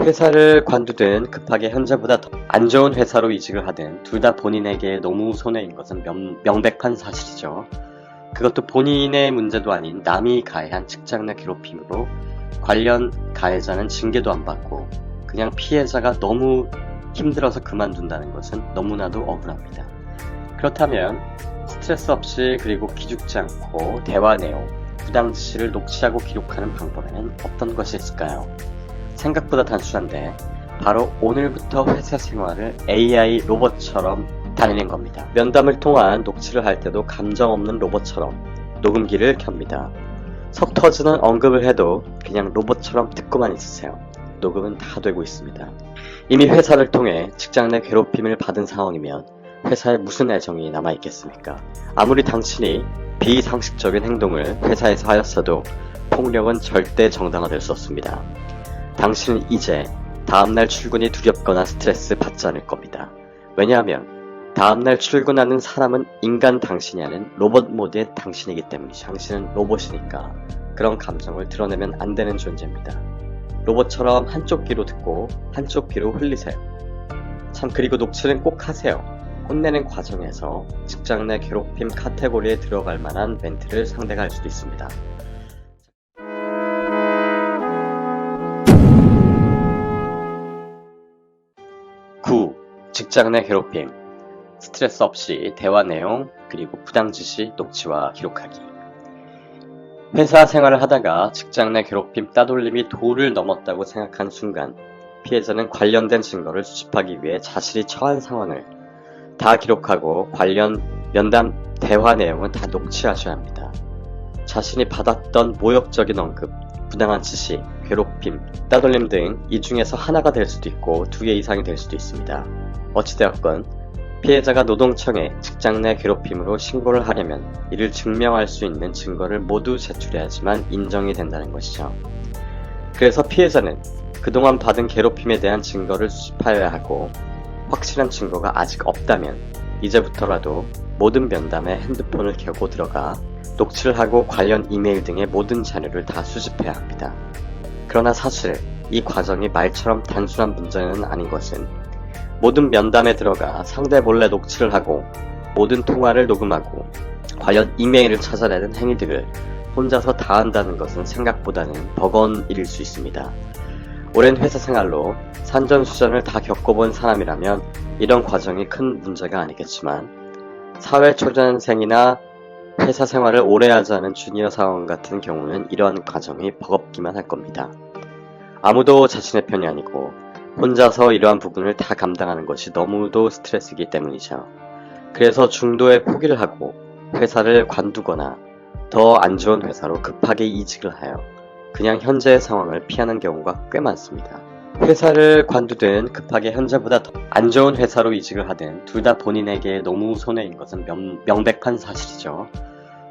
회사를 관두든 급하게 현재보다 더 안 좋은 회사로 이직을 하든 둘 다 본인에게 너무 손해인 것은 명백한 사실이죠. 그것도 본인의 문제도 아닌 남이 가해한 직장 내 괴롭힘으로 관련 가해자는 징계도 안 받고 그냥 피해자가 너무 힘들어서 그만둔다는 것은 너무나도 억울합니다. 그렇다면 스트레스 없이 그리고 기죽지 않고 대화 내용, 부당 지시를 녹취하고 기록하는 방법에는 어떤 것이 있을까요? 생각보다 단순한데 바로 오늘부터 회사 생활을 AI 로봇처럼 다니는 겁니다. 면담을 통한 녹취를 할 때도 감정 없는 로봇처럼 녹음기를 켭니다. 속 터지는 언급을 해도 그냥 로봇처럼 듣고만 있으세요. 녹음은 다 되고 있습니다. 이미 회사를 통해 직장 내 괴롭힘을 받은 상황이면 회사에 무슨 애정이 남아있겠습니까? 아무리 당신이 비상식적인 행동을 회사에서 하였어도 폭력은 절대 정당화될 수 없습니다. 당신은 이제 다음날 출근이 두렵거나 스트레스 받지 않을 겁니다. 왜냐하면 다음날 출근하는 사람은 인간 당신이 아닌 로봇 모드의 당신이기 때문이죠. 당신은 로봇이니까 그런 감정을 드러내면 안 되는 존재입니다. 로봇처럼 한쪽 귀로 듣고 한쪽 귀로 흘리세요. 참 그리고 녹취는 꼭 하세요. 혼내는 과정에서 직장 내 괴롭힘 카테고리에 들어갈 만한 멘트를 상대가 할 수도 있습니다. 직장 내 괴롭힘, 스트레스 없이 대화 내용, 그리고 부당 지시 녹취와 기록하기. 회사 생활을 하다가 직장 내 괴롭힘 따돌림이 도를 넘었다고 생각한 순간 피해자는 관련된 증거를 수집하기 위해 자신이 처한 상황을 다 기록하고 관련 면담 대화 내용은 다 녹취하셔야 합니다. 자신이 받았던 모욕적인 언급, 부당한 지시, 괴롭힘, 따돌림 등 이 중에서 하나가 될 수도 있고 2개 이상이 될 수도 있습니다. 어찌되었건 피해자가 노동청에 직장 내 괴롭힘으로 신고를 하려면 이를 증명할 수 있는 증거를 모두 제출해야지만 인정이 된다는 것이죠. 그래서 피해자는 그동안 받은 괴롭힘에 대한 증거를 수집하여야 하고 확실한 증거가 아직 없다면 이제부터라도 모든 면담에 핸드폰을 켜고 들어가 녹취를 하고 관련 이메일 등의 모든 자료를 다 수집해야 합니다. 그러나 사실 이 과정이 말처럼 단순한 문제는 아닌 것은 모든 면담에 들어가 상대 몰래 녹취를 하고 모든 통화를 녹음하고 관련 이메일을 찾아내는 행위들을 혼자서 다 한다는 것은 생각보다는 버거운 일일 수 있습니다. 오랜 회사 생활로 산전수전을 다 겪어본 사람이라면 이런 과정이 큰 문제가 아니겠지만 사회초년생이나 회사 생활을 오래 하지 않은 주니어 사원 같은 경우는 이러한 과정이 버겁기만 할 겁니다. 아무도 자신의 편이 아니고 혼자서 이러한 부분을 다 감당하는 것이 너무도 스트레스이기 때문이죠. 그래서 중도에 포기를 하고 회사를 관두거나 더 안 좋은 회사로 급하게 이직을 하여 그냥 현재의 상황을 피하는 경우가 꽤 많습니다. 회사를 관두든 급하게 현재보다 더 안 좋은 회사로 이직을 하든 둘 다 본인에게 너무 손해인 것은 명백한 사실이죠.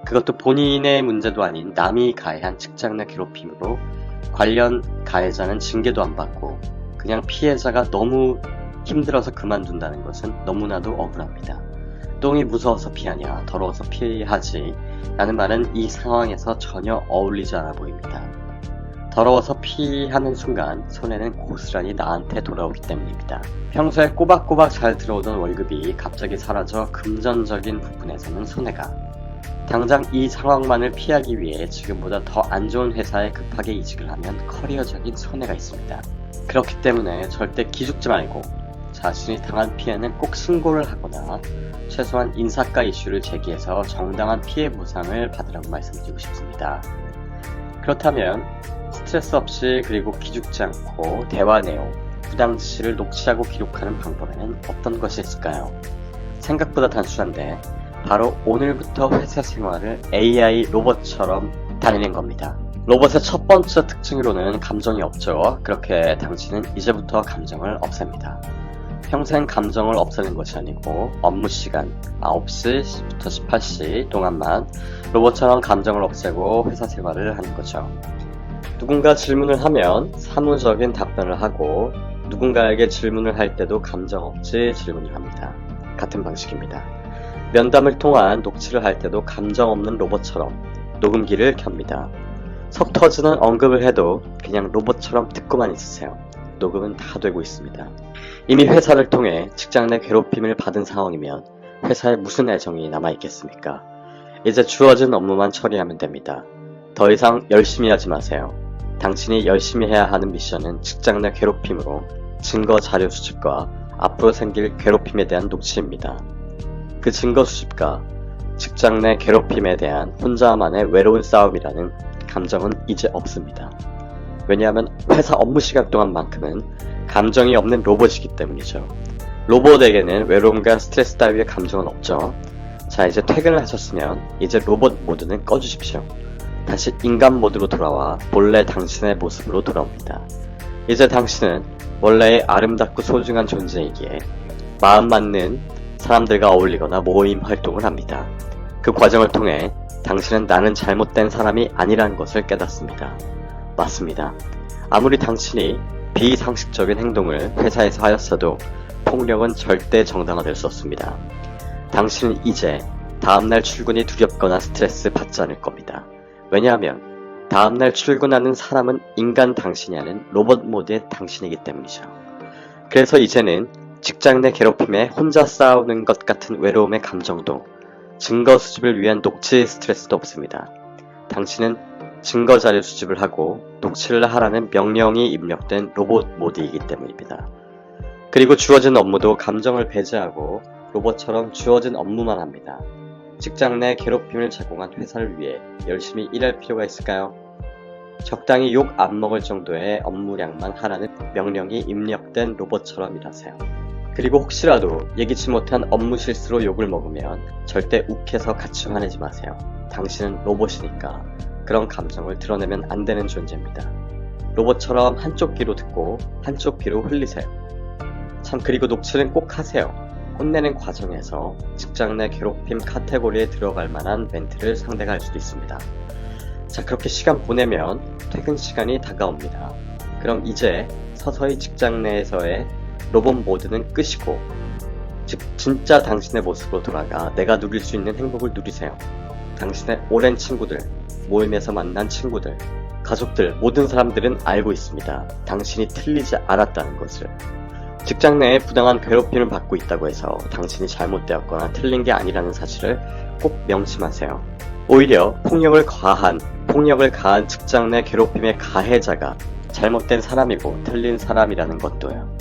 그것도 본인의 문제도 아닌 남이 가해한 직장 내 괴롭힘으로 관련 가해자는 징계도 안 받고 그냥 피해자가 너무 힘들어서 그만둔다는 것은 너무나도 억울합니다. 똥이 무서워서 피하냐, 더러워서 피하지 라는 말은 이 상황에서 전혀 어울리지 않아 보입니다. 더러워서 피하는 순간 손해는 고스란히 나한테 돌아오기 때문입니다. 평소에 꼬박꼬박 잘 들어오던 월급이 갑자기 사라져 금전적인 부분에서는 손해가, 당장 이 상황만을 피하기 위해 지금보다 더 안 좋은 회사에 급하게 이직을 하면 커리어적인 손해가 있습니다. 그렇기 때문에 절대 기죽지 말고 자신이 당한 피해는 꼭 신고를 하거나 최소한 인사과 이슈를 제기해서 정당한 피해 보상을 받으라고 말씀드리고 싶습니다. 그렇다면 스트레스 없이 그리고 기죽지 않고 대화 내용, 부당 지시를 녹취하고 기록하는 방법에는 어떤 것이 있을까요? 생각보다 단순한데 바로 오늘부터 회사 생활을 AI 로봇처럼 다니는 겁니다. 로봇의 첫 번째 특징으로는 감정이 없죠. 그렇게 당신은 이제부터 감정을 없앱니다. 평생 감정을 없애는 것이 아니고 업무 시간 9시부터 18시 동안만 로봇처럼 감정을 없애고 회사 생활을 하는 거죠. 누군가 질문을 하면 사무적인 답변을 하고 누군가에게 질문을 할 때도 감정 없이 질문을 합니다. 같은 방식입니다. 면담을 통한 녹취를 할 때도 감정 없는 로봇처럼 녹음기를 켭니다. 속 터지는 언급을 해도 그냥 로봇처럼 듣고만 있으세요. 녹음은 다 되고 있습니다. 이미 회사를 통해 직장 내 괴롭힘을 받은 상황이면 회사에 무슨 애정이 남아있겠습니까? 이제 주어진 업무만 처리하면 됩니다. 더 이상 열심히 하지 마세요. 당신이 열심히 해야 하는 미션은 직장 내 괴롭힘으로 증거 자료 수집과 앞으로 생길 괴롭힘에 대한 녹취입니다. 그 증거 수집과 직장 내 괴롭힘에 대한 혼자만의 외로운 싸움이라는 감정은 이제 없습니다. 왜냐하면 회사 업무 시간 동안만큼은 감정이 없는 로봇이기 때문이죠. 로봇에게는 외로움과 스트레스 따위의 감정은 없죠. 자, 이제 퇴근을 하셨으면 이제 로봇 모드는 꺼주십시오. 다시 인간 모드로 돌아와 본래 당신의 모습으로 돌아옵니다. 이제 당신은 원래의 아름답고 소중한 존재이기에 마음 맞는 사람들과 어울리거나 모임 활동을 합니다. 그 과정을 통해 당신은 나는 잘못된 사람이 아니라는 것을 깨닫습니다. 맞습니다. 아무리 당신이 비상식적인 행동을 회사에서 하였어도 폭력은 절대 정당화될 수 없습니다. 당신은 이제 다음날 출근이 두렵거나 스트레스 받지 않을 겁니다. 왜냐하면 다음날 출근하는 사람은 인간 당신이 아닌 로봇 모드의 당신이기 때문이죠. 그래서 이제는 직장 내 괴롭힘에 혼자 싸우는 것 같은 외로움의 감정도 증거 수집을 위한 녹취 스트레스도 없습니다. 당신은 증거 자료 수집을 하고 녹취를 하라는 명령이 입력된 로봇 모드이기 때문입니다. 그리고 주어진 업무도 감정을 배제하고 로봇처럼 주어진 업무만 합니다. 직장 내 괴롭힘을 제공한 회사를 위해 열심히 일할 필요가 있을까요? 적당히 욕 안 먹을 정도의 업무량만 하라는 명령이 입력된 로봇처럼 일하세요. 그리고 혹시라도 예기치 못한 업무 실수로 욕을 먹으면 절대 욱해서 같이 화내지 마세요. 당신은 로봇이니까 그런 감정을 드러내면 안 되는 존재입니다. 로봇처럼 한쪽 귀로 듣고 한쪽 귀로 흘리세요. 참, 그리고 녹취는 꼭 하세요. 혼내는 과정에서 직장 내 괴롭힘 카테고리에 들어갈 만한 멘트를 상대가 할 수도 있습니다. 자, 그렇게 시간 보내면 퇴근 시간이 다가옵니다. 그럼 이제 서서히 직장 내에서의 로봇 모드는 끄시고 진짜 당신의 모습으로 돌아가 내가 누릴 수 있는 행복을 누리세요. 당신의 오랜 친구들, 모임에서 만난 친구들, 가족들, 모든 사람들은 알고 있습니다. 당신이 틀리지 않았다는 것을. 직장 내에 부당한 괴롭힘을 받고 있다고 해서 당신이 잘못되었거나 틀린 게 아니라는 사실을 꼭 명심하세요. 오히려 폭력을 가한 직장 내 괴롭힘의 가해자가 잘못된 사람이고 틀린 사람이라는 것도요.